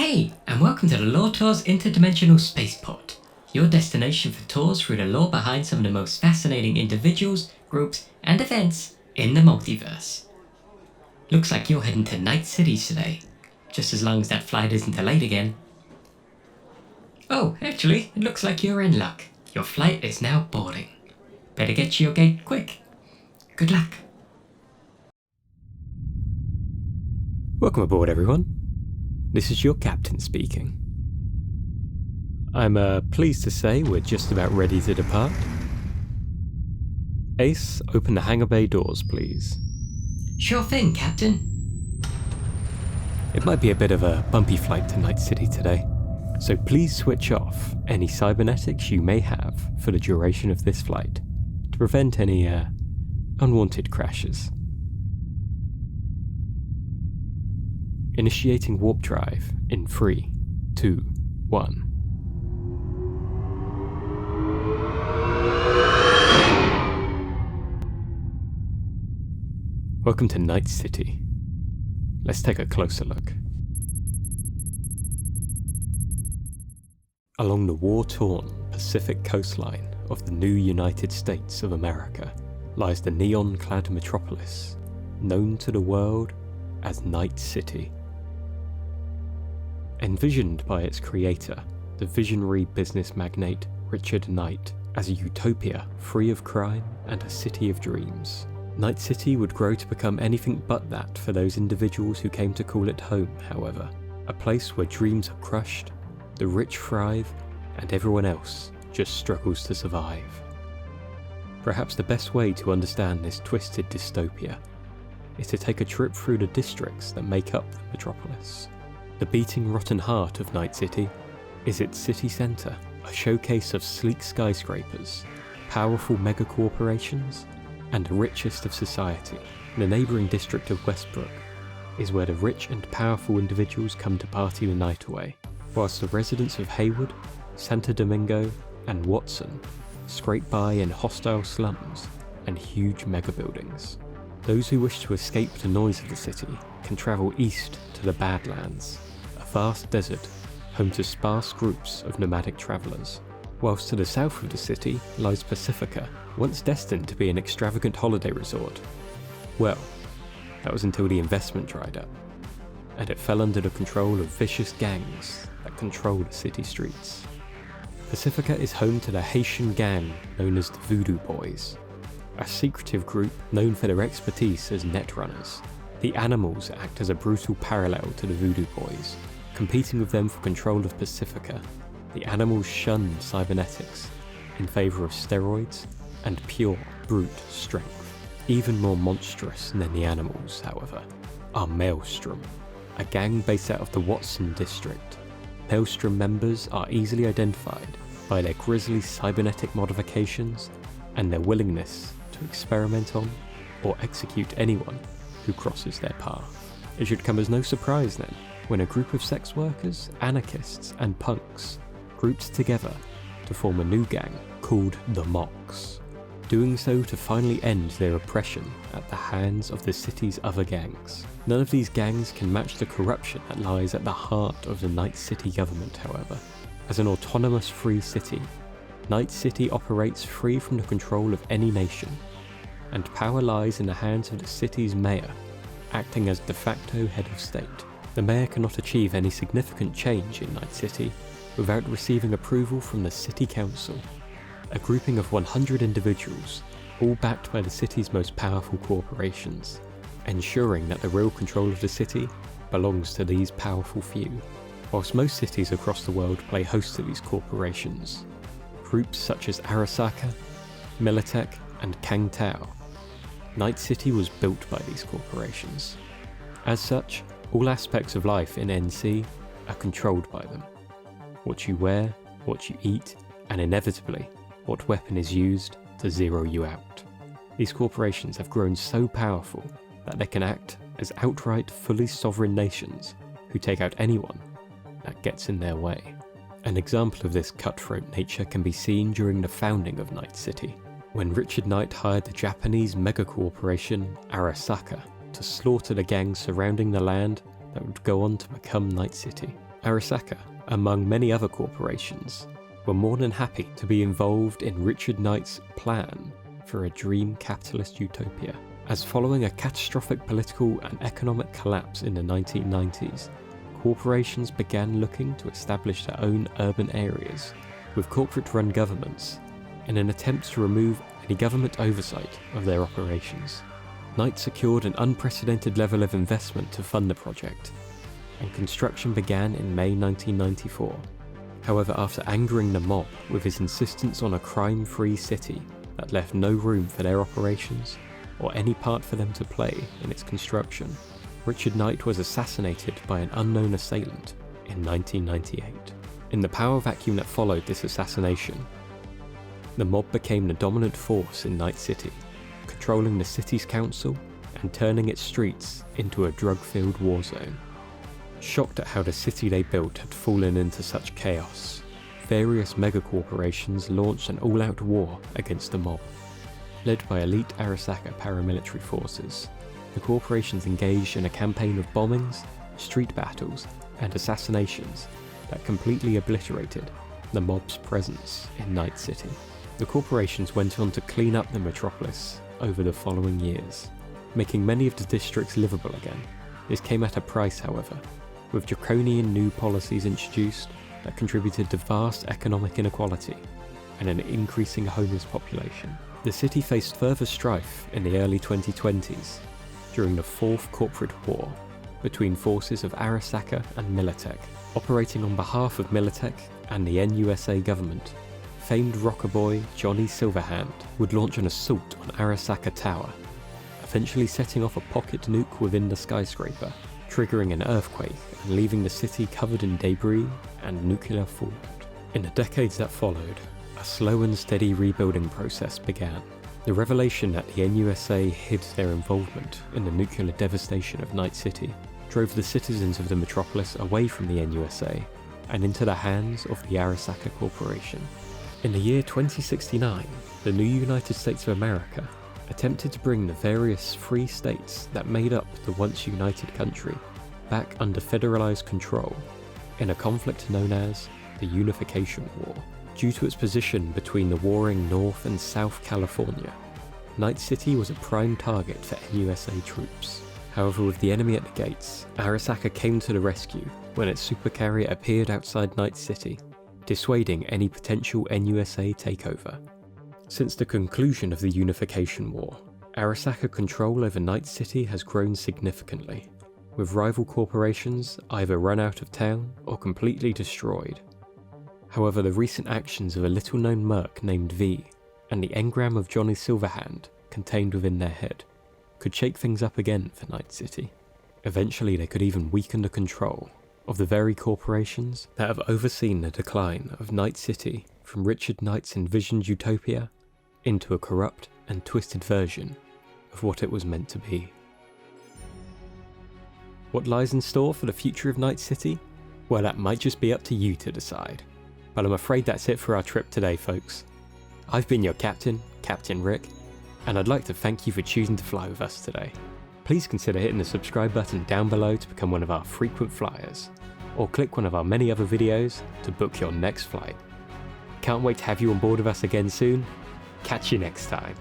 Hey, and welcome to the Lore Tours Interdimensional Spaceport, your destination for tours through the lore behind some of the most fascinating individuals, groups, and events in the multiverse. Looks like you're heading to Night City today, just as long as that flight isn't delayed again. Oh, actually, it looks like you're in luck. Your flight is now boarding. Better get to your gate quick. Good luck. Welcome aboard, everyone. This is your captain speaking. I'm pleased to say we're just about ready to depart. Ace, open the hangar bay doors, please. Sure thing, Captain. It might be a bit of a bumpy flight to Night City today, so please switch off any cybernetics you may have for the duration of this flight to prevent any unwanted crashes. Initiating warp drive in 3, 2, 1. Welcome to Night City. Let's take a closer look. Along the war-torn Pacific coastline of the new United States of America lies the neon-clad metropolis, known to the world as Night City. Envisioned by its creator, the visionary business magnate Richard Knight, as a utopia free of crime and a city of dreams, Night City would grow to become anything but that for those individuals who came to call it home, however. A place where dreams are crushed, the rich thrive, and everyone else just struggles to survive. Perhaps the best way to understand this twisted dystopia is to take a trip through the districts that make up the metropolis. The beating rotten heart of Night City is its city centre, a showcase of sleek skyscrapers, powerful megacorporations, and the richest of society. The neighbouring district of Westbrook is where the rich and powerful individuals come to party the night away, whilst the residents of Haywood, Santo Domingo, and Watson scrape by in hostile slums and huge mega-buildings. Those who wish to escape the noise of the city can travel east to the Badlands, a vast desert home to sparse groups of nomadic travellers, whilst to the south of the city lies Pacifica, once destined to be an extravagant holiday resort. Well, that was until the investment dried up, and it fell under the control of vicious gangs that control the city streets. Pacifica is home to the Haitian gang known as the Voodoo Boys, a secretive group known for their expertise as netrunners. The animals act as a brutal parallel to the Voodoo Boys. Competing with them for control of Pacifica, the animals shun cybernetics in favour of steroids and pure brute strength. Even more monstrous than the animals, however, are Maelstrom, a gang based out of the Watson district. Maelstrom members are easily identified by their grisly cybernetic modifications and their willingness to experiment on or execute anyone who crosses their path. It should come as no surprise then when a group of sex workers, anarchists and punks grouped together to form a new gang called the Mocks, doing so to finally end their oppression at the hands of the city's other gangs. None of these gangs can match the corruption that lies at the heart of the Night City government, however. As an autonomous free city, Night City operates free from the control of any nation, and power lies in the hands of the city's mayor, acting as de facto head of state. The mayor cannot achieve any significant change in Night City without receiving approval from the City Council, a grouping of 100 individuals, all backed by the city's most powerful corporations, ensuring that the real control of the city belongs to these powerful few. Whilst most cities across the world play host to these corporations, groups such as Arasaka, Militech, and Kangtao, Night City was built by these corporations. As such, all aspects of life in NC are controlled by them. What you wear, what you eat, and inevitably, what weapon is used to zero you out. These corporations have grown so powerful that they can act as outright fully sovereign nations who take out anyone that gets in their way. An example of this cutthroat nature can be seen during the founding of Night City, when Richard Knight hired the Japanese megacorporation Arasaka to slaughter the gangs surrounding the land that would go on to become Night City. Arasaka, among many other corporations, were more than happy to be involved in Richard Knight's plan for a dream capitalist utopia, as following a catastrophic political and economic collapse in the 1990s, corporations began looking to establish their own urban areas with corporate-run governments in an attempt to remove any government oversight of their operations. Knight secured an unprecedented level of investment to fund the project, and construction began in May 1994. However, after angering the mob with his insistence on a crime-free city that left no room for their operations or any part for them to play in its construction, Richard Knight was assassinated by an unknown assailant in 1998. In the power vacuum that followed this assassination, the mob became the dominant force in Night City, controlling the city's council and turning its streets into a drug-filled war zone. Shocked at how the city they built had fallen into such chaos, various megacorporations launched an all-out war against the mob. Led by elite Arasaka paramilitary forces, the corporations engaged in a campaign of bombings, street battles, and assassinations that completely obliterated the mob's presence in Night City. The corporations went on to clean up the metropolis over the following years, making many of the districts livable again. This came at a price, however, with draconian new policies introduced that contributed to vast economic inequality and an increasing homeless population. The city faced further strife in the early 2020s during the Fourth Corporate War between forces of Arasaka and Militech. Operating on behalf of Militech and the NUSA government, famed rocker boy Johnny Silverhand would launch an assault on Arasaka Tower, eventually setting off a pocket nuke within the skyscraper, triggering an earthquake and leaving the city covered in debris and nuclear fallout. In the decades that followed, a slow and steady rebuilding process began. The revelation that the NUSA hid their involvement in the nuclear devastation of Night City drove the citizens of the metropolis away from the NUSA and into the hands of the Arasaka Corporation. In the year 2069, the new United States of America attempted to bring the various free states that made up the once united country back under federalized control in a conflict known as the Unification War. Due to its position between the warring North and South California, Night City was a prime target for NUSA troops. However, with the enemy at the gates, Arasaka came to the rescue when its supercarrier appeared outside Night City, dissuading any potential NUSA takeover. Since the conclusion of the Unification War, Arasaka control over Night City has grown significantly, with rival corporations either run out of town or completely destroyed. However, the recent actions of a little-known merc named V and the engram of Johnny Silverhand contained within their head could shake things up again for Night City. Eventually, they could even weaken the control of the very corporations that have overseen the decline of Night City from Richard Knight's envisioned utopia into a corrupt and twisted version of what it was meant to be. What lies in store for the future of Night City? Well, that might just be up to you to decide. But I'm afraid that's it for our trip today, folks. I've been your captain, Captain Rick, and I'd like to thank you for choosing to fly with us today. Please consider hitting the subscribe button down below to become one of our frequent flyers, or click one of our many other videos to book your next flight. Can't wait to have you on board with us again soon. Catch you next time.